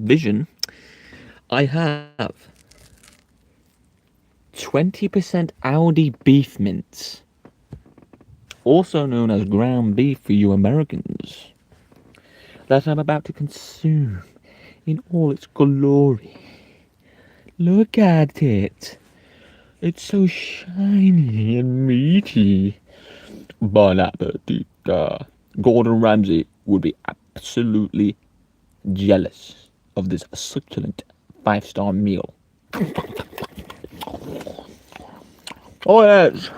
vision, I have 20% Aldi beef mince, also known as ground beef for you Americans, that I'm about to consume in all its glory. Look at it. It's so shiny and meaty. Bon appetit. Gordon Ramsay would be absolutely jealous of this succulent 5-star meal. Oh yes.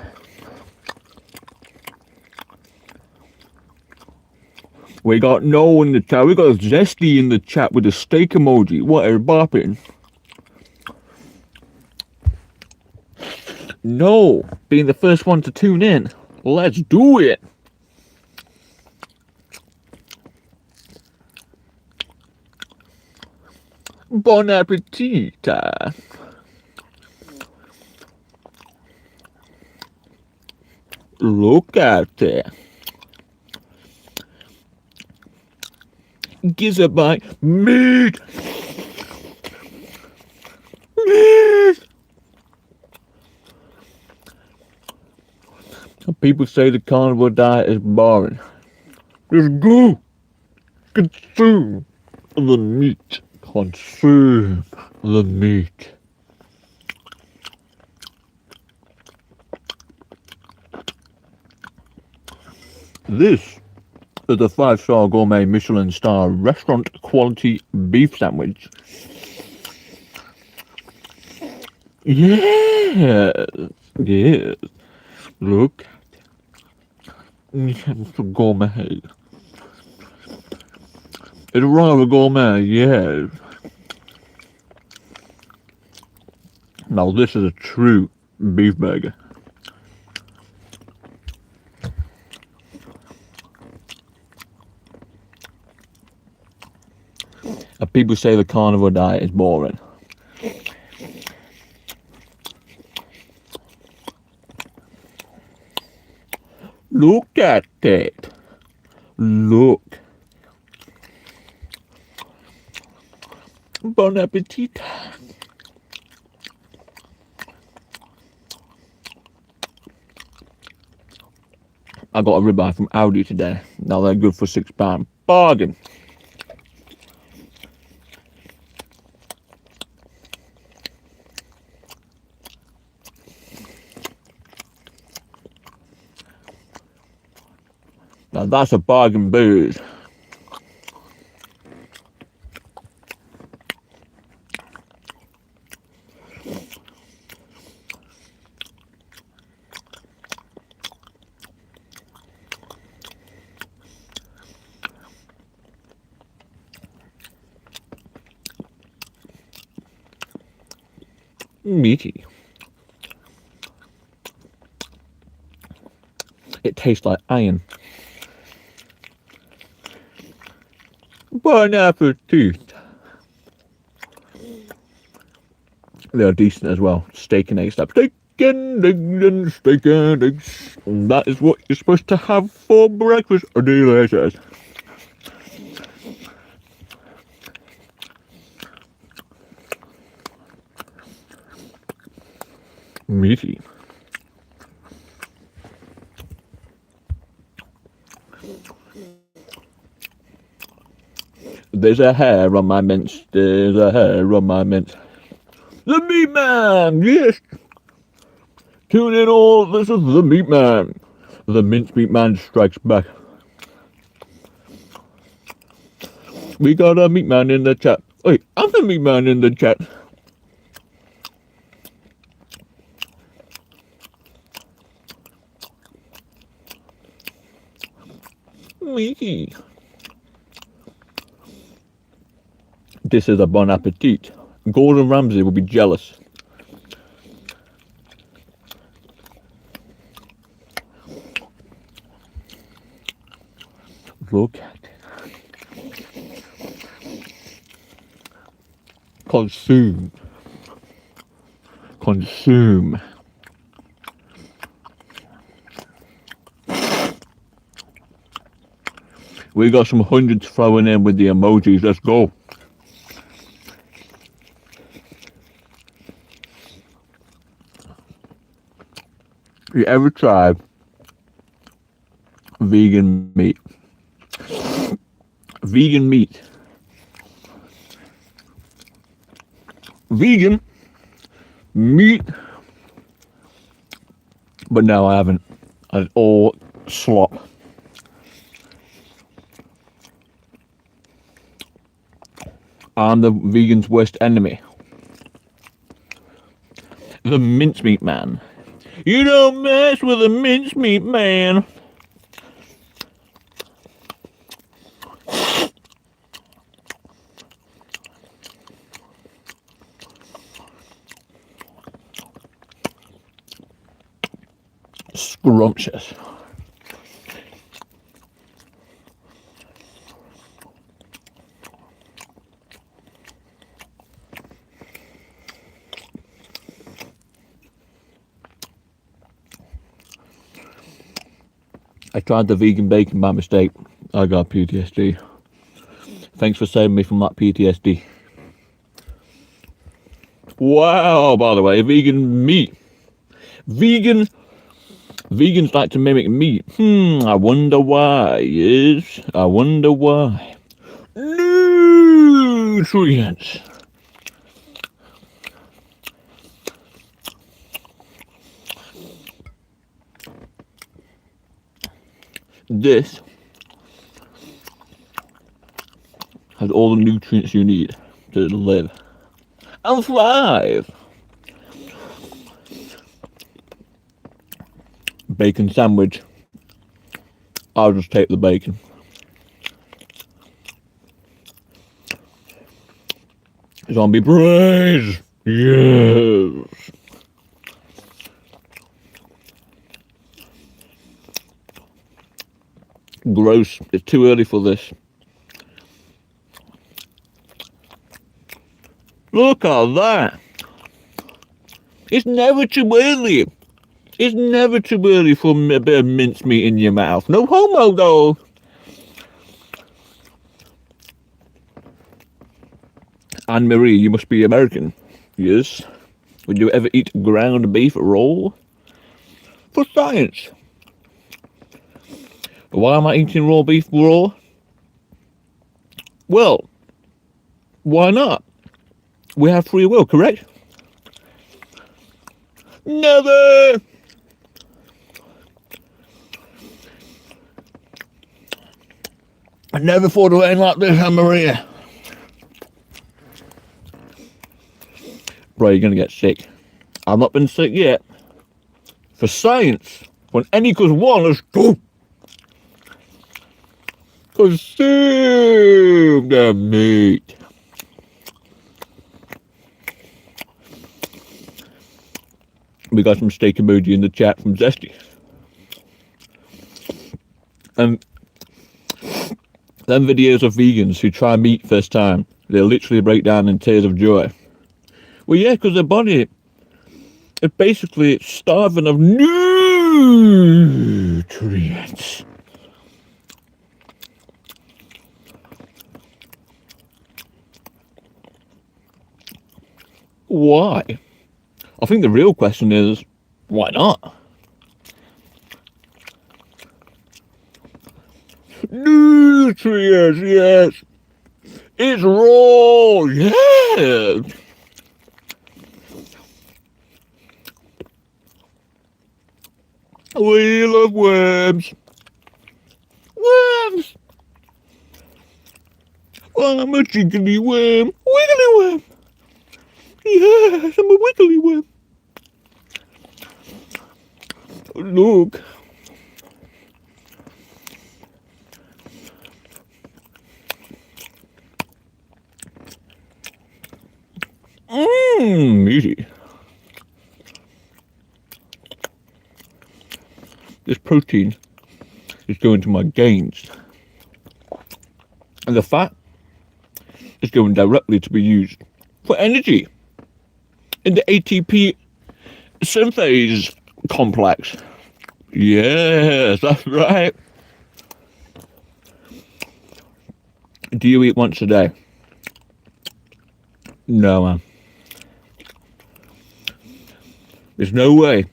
We got No in the chat. We got Zesty in the chat with the steak emoji. What are bopping? No, being the first one to tune in. Let's do it. Bon appetit. Look at it. Gives a bite. Meat. Meat. People say the carnivore diet is boring. Just go. Consume the meat. Consume the meat. This is a 5-star gourmet Michelin star restaurant quality beef sandwich. Yes, yes. Look at it. It's a gourmet. It's rather gourmet, yes. Now this is a true beef burger. And people say the carnivore diet is boring. Look at it. Look. Bon appetit. I got a ribeye from Aldi today. Now they're good for £6. Bargain. Now that's a bargain booze. Meaty. It tastes like iron. Bon appetit. They're decent as well. Steak and eggs. Steak and eggs and steak and eggs. That is what you're supposed to have for breakfast. Delicious. Meaty. There's a hair on my mince. There's a hair on my mince. The Meat Man! Yes! Tune in all. This is the Meat Man. The Mince Meat Man strikes back. We got a Meat Man in the chat. Wait, I'm the Meat Man in the chat. Me. This is a bon appetit. Gordon Ramsay will be jealous. Look at it. Consume. Consume. We got some hundreds throwing in with the emojis. Let's go. You ever tried vegan meat? Vegan meat. Vegan meat. But no, I haven't. It's all slop. I'm the vegan's worst enemy. The mincemeat man. You don't mess with a mincemeat man. Scrumptious. I tried the vegan bacon by mistake. I got PTSD. Thanks for saving me from that PTSD. Wow, by the way, vegan meat. Vegans like to mimic meat. I wonder why, yes. I wonder why. Nutrients. This has all the nutrients you need to live and thrive. Bacon sandwich. I'll just take the bacon. Zombie praise. Yes. Gross. It's too early for this. Look at that. It's never too early. It's never too early for a bit of mincemeat in your mouth. No homo, though. Anne-Marie, you must be American. Yes. Would you ever eat ground beef raw? For science. Why am I eating raw beef raw? Well, why not? We have free will, correct? Never! I never thought of anything like this, Anne-Maria. Bro, you're gonna get sick. I've not been sick yet. For science, when n equals 1, let's go! Consume the meat. We got some steak emoji in the chat from Zesty. And them videos of vegans who try meat first time, they literally break down in tears of joy. Well, yeah, because their body is basically starving of nutrients. Why? I think the real question is, why not? Nutrients, yes. It's raw, yes. We love worms. Worms. Well, I'm a jiggly worm. Wiggly worm. Yes, I'm a wiggly worm. Look. Easy. This protein is going to my gains. And the fat is going directly to be used for energy in the ATP synthase complex. Yes, that's right. Do you eat once a day? No, man. There's no way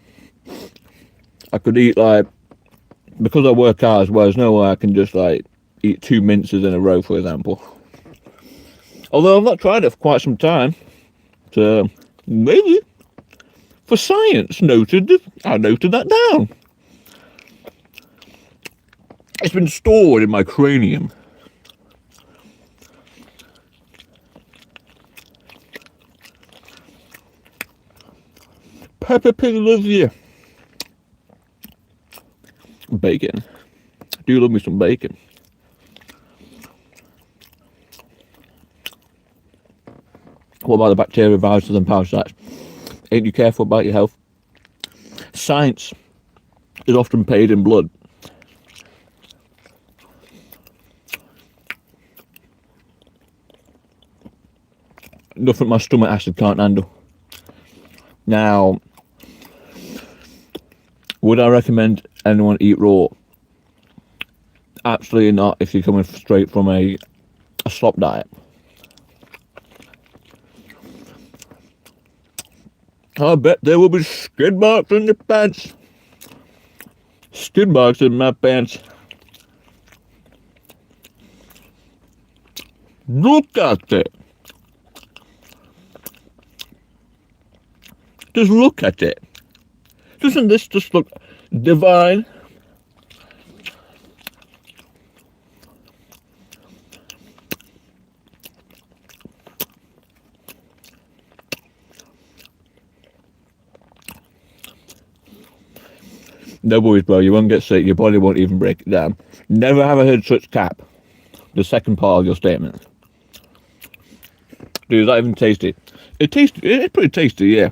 I could eat like, because I work out as well, there's no way I can just like eat 2 minces in a row, for example. Although I've not tried it for quite some time, so maybe for science, I noted that down. It's been stored in my cranium. Peppa Pig loves you. Bacon. I do love me some bacon. What about the bacteria, viruses and parasites? Ain't you careful about your health? Science is often paid in blood. Nothing my stomach acid can't handle. Now, would I recommend anyone eat raw? Absolutely not if you're coming straight from a slop diet. I bet there will be skid marks in your pants. Skid marks in my pants. Look at it. Just look at it. Doesn't this just look divine? No worries, bro, you won't get sick, your body won't even break it down. Never have I heard such cap. The second part of your statement. Dude, is that even tasty? It's pretty tasty, yeah.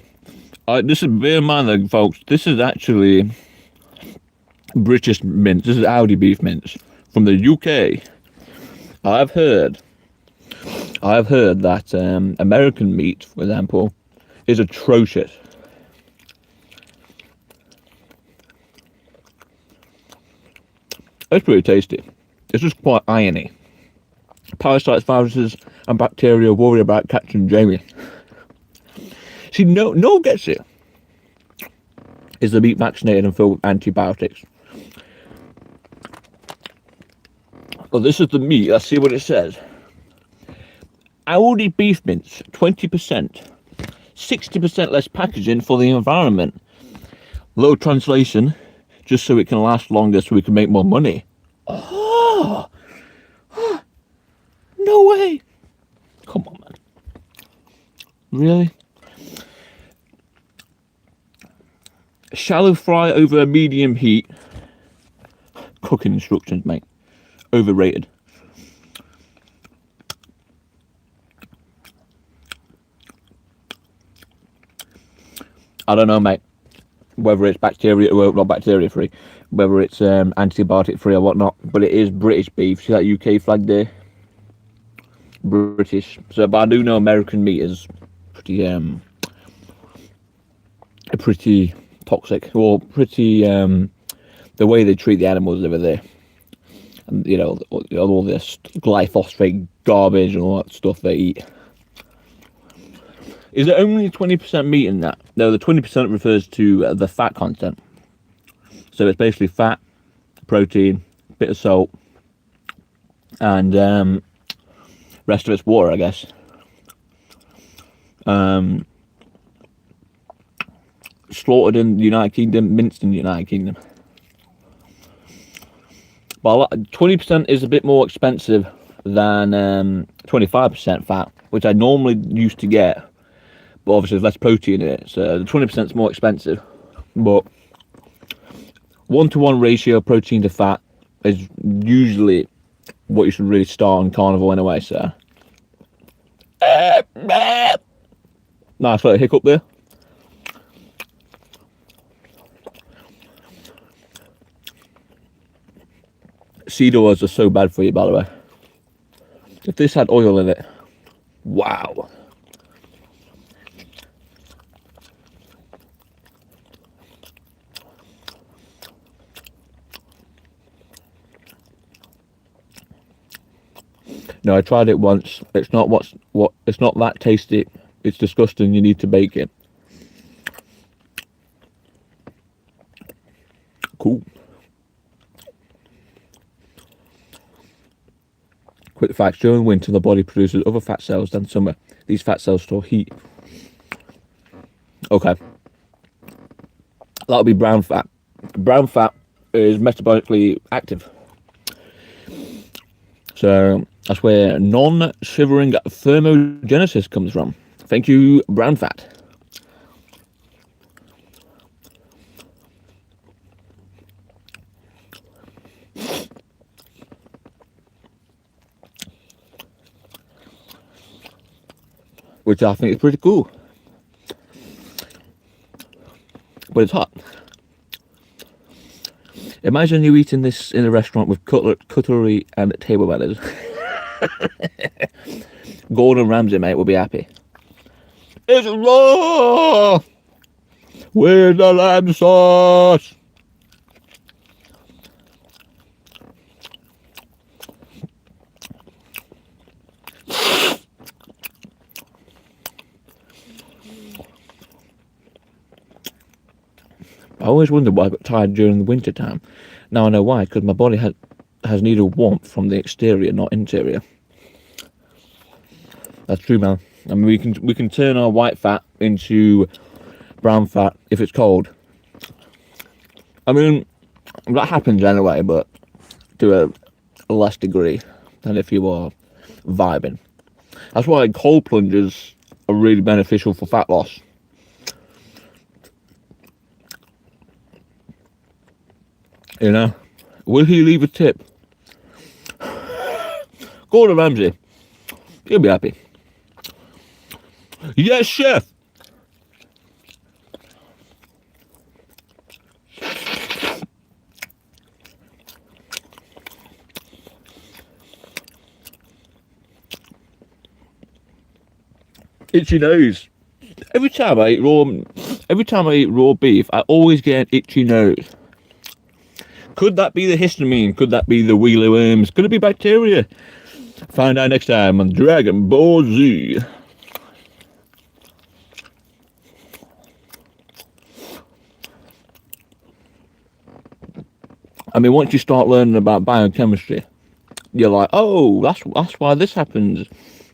This is, bear in mind though, folks, this is actually British mince. This is Aldi beef mince from the UK. I've heard that American meat, for example, is atrocious. It's pretty tasty. It's just quite irony. Parasites, viruses, and bacteria worry about catching Jamie. See, no one gets it. Is the meat vaccinated and filled with antibiotics? Well, this is the meat. Let's see what it says. Aldi beef mince, 20%. 60% less packaging for the environment. Low translation, just so it can last longer so we can make more money. Oh! No way! Come on, man. Really? Shallow fry over a medium heat. Cooking instructions, mate. Overrated. I don't know, mate, whether it's bacteria, well, not bacteria free, whether it's antibiotic free or whatnot, but it is British beef. See that UK flag there? British. So, but I do know American meat is pretty toxic, or pretty the way they treat the animals over there, and you know, all this glyphosate garbage and all that stuff they eat. Is there only 20% meat in that? No, the 20% refers to the fat content. So it's basically fat, protein, bit of salt, and rest of it's water, I guess. Slaughtered in the United Kingdom, minced in the United Kingdom. But 20% is a bit more expensive than 25% fat, which I normally used to get. But obviously there's less protein in it, so the 20% is more expensive. But 1-to-1 ratio protein to fat is usually what you should really start on Carnivore anyway, so. Nice little hiccup there. Seed oils are so bad for you, by the way. If this had oil in it, wow. No, I tried it once. It's not it's not that tasty. It's disgusting. You need to bake it. cool. Quick facts: during winter, the body produces other fat cells than summer. These fat cells store heat. Okay, that'll be brown fat. Brown fat is metabolically active. So that's where non-shivering thermogenesis comes from. Thank you, brown fat. Which I think is pretty cool. But it's hot. Imagine you eating this in a restaurant with cutlery and table manners. Gordon Ramsay, mate, will be happy. It's raw! Where's the lamb sauce? I always wondered why I got tired during the winter time. Now I know why, because my body has needed warmth from the exterior, not interior. That's true, man. I mean, we can turn our white fat into brown fat if it's cold. I mean, that happens anyway, but to a less degree than if you are vibing. That's why cold plunges are really beneficial for fat loss. You know, will he leave a tip? Gordon Ramsay, he'll be happy. Yes, chef. Itchy nose. Every time I eat raw beef, I always get an itchy nose. Could that be the histamine? Could that be the wheeler worms? Could it be bacteria? Find out next time on Dragon Ball Z. I mean, once you start learning about biochemistry, you're like, oh, that's why this happens.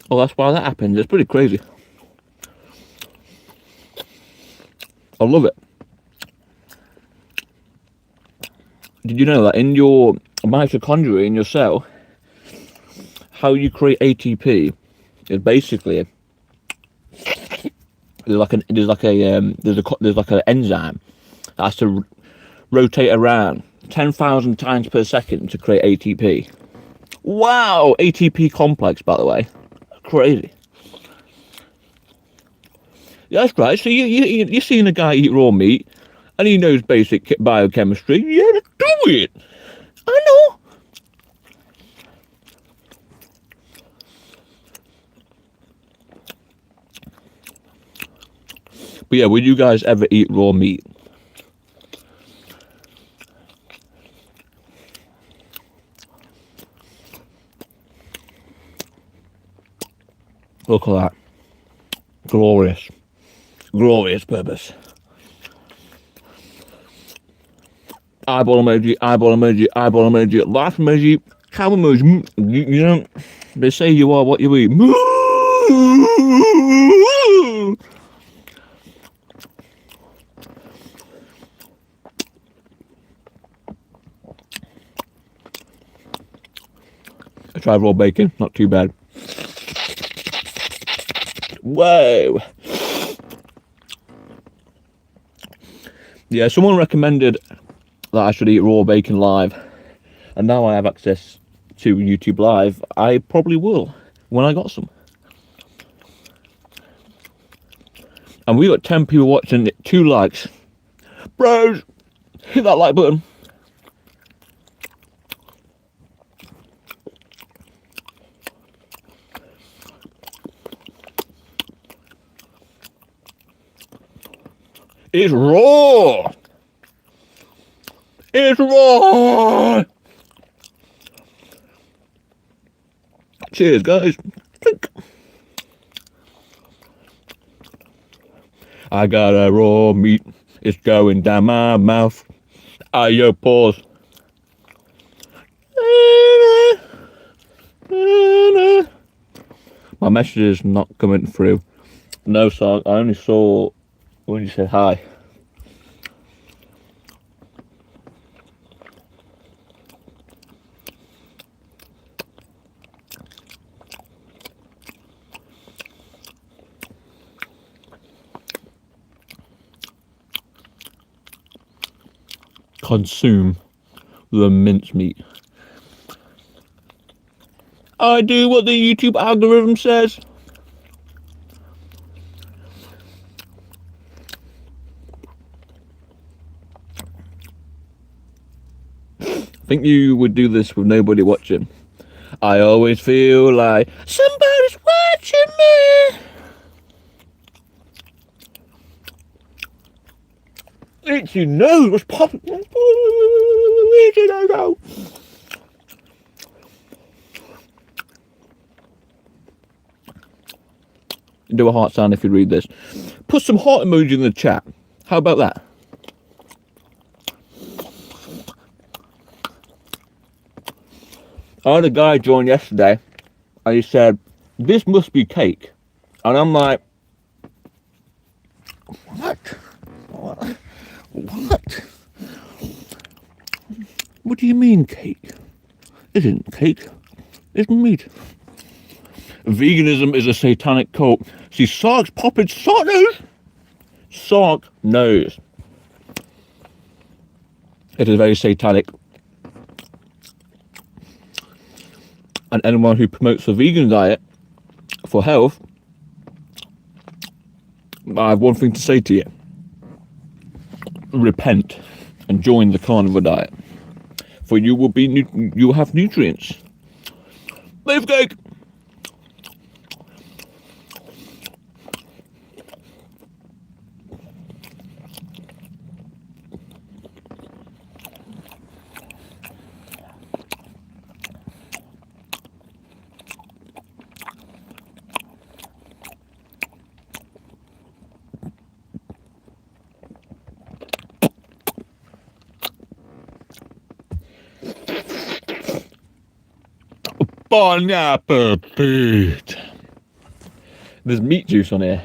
Oh, that's why that happens. It's pretty crazy. I love it. Did you know that in your mitochondria, in your cell, how you create ATP is basically there's like an enzyme that has to rotate around 10,000 times per second to create ATP. Wow, ATP complex, by the way, crazy. Yeah, that's right. So you're seeing a guy eat raw meat, and he knows basic biochemistry. Yeah, do it. I know. But yeah, would you guys ever eat raw meat? Look at that. Glorious. Glorious purpose. Eyeball emoji, eyeball emoji, eyeball emoji, laugh emoji, cow emoji. You know, they say you are what you eat. I tried raw bacon, not too bad. Whoa. Yeah, someone recommended that I should eat raw bacon live, and now I have access to YouTube Live. I probably will when I got some. And we got 10 people watching, 2 likes. Bros, hit that like button. It's raw. It's raw. Cheers, guys. I got a raw meat. It's going down my mouth. Yo, pause. My message is not coming through. No, song. I only saw when you said hi. Consume the mincemeat. I do what the YouTube algorithm says. I think you would do this with nobody watching. I always feel like somebody's watching me. Itchy nose was popping. Itchy nose. Do a heart sound if you read this. Put some heart emoji in the chat. How about that? I had a guy join yesterday and he said, "This must be cake." And I'm like, what? What? What do you mean cake? It isn't cake. It's meat. Veganism is a satanic cult. See, Sark's popping sock nose. Sark knows. It is very satanic. And anyone who promotes a vegan diet for health, I have one thing to say to you. Repent and join the carnivore diet. For you will have nutrients. Beef cake! Bon appetit. There's meat juice on here.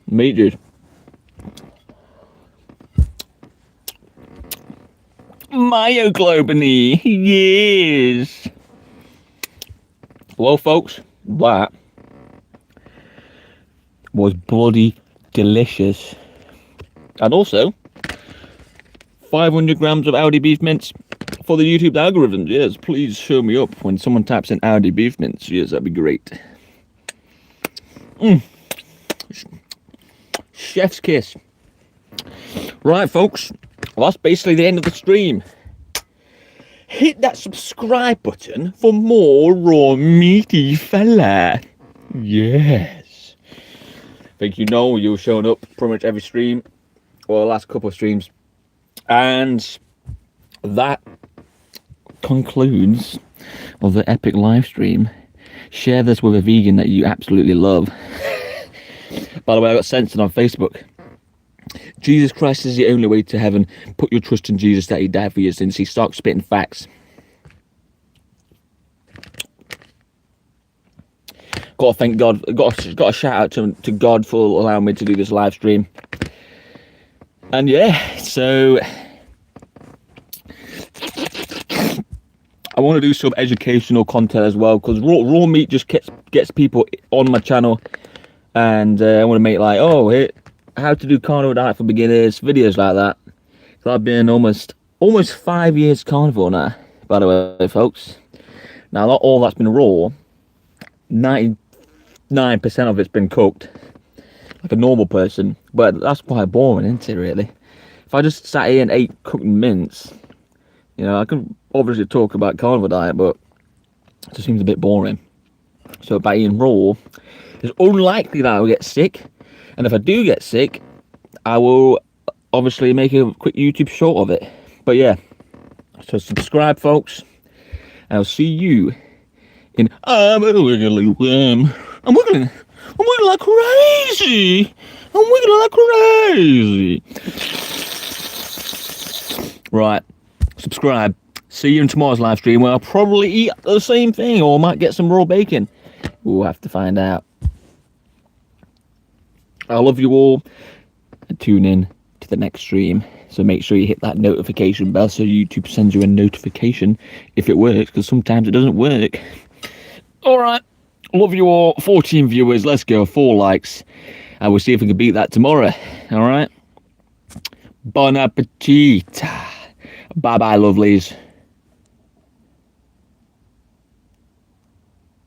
Meat juice. Myoglobin. Yes. Well, folks, that was bloody delicious. And also, 500 grams of Aldi beef mince for the YouTube algorithms. Yes, please show me up when someone types in Aldi beef mince. Yes, that'd be great. Chef's kiss. Right, folks, well, that's basically the end of the stream. Hit that subscribe button for more raw meaty fella. Yes. I think you know you've shown up pretty much every stream, or the last couple of streams. And that concludes the epic live stream. Share this with a vegan that you absolutely love. By the way, I got censored on Facebook. Jesus Christ is the only way to heaven. Put your trust in Jesus that he died for your sins. He starts spitting facts. Got to thank God. Got a shout out to God for allowing me to do this live stream. And yeah, so I want to do some educational content as well, because raw meat just gets people on my channel, and I want to make like, oh, how to do carnivore diet for beginners, videos like that. So I've been almost 5 years carnivore now, by the way, folks. Now, not all that's been raw. 99% of it's been cooked, like a normal person, but that's quite boring, isn't it, really? If I just sat here and ate cooked mince, you know, I could obviously talk about carnivore diet, but it just seems a bit boring. So by eating raw, it's unlikely that I will get sick, and if I do get sick, I will obviously make a quick YouTube short of it. But yeah, so subscribe, folks, and I'll see you in I'm wiggling. I'm wiggling like crazy. I'm wiggling like crazy. Right, subscribe. See you in tomorrow's live stream where I'll probably eat the same thing or might get some raw bacon. We'll have to find out. I love you all. And tune in to the next stream. So make sure you hit that notification bell so YouTube sends you a notification if it works, because sometimes it doesn't work. Alright, love you all. 14 viewers, let's go, 4 likes. I will see if we can beat that tomorrow. Alright? Bon appetit. Bye bye, lovelies.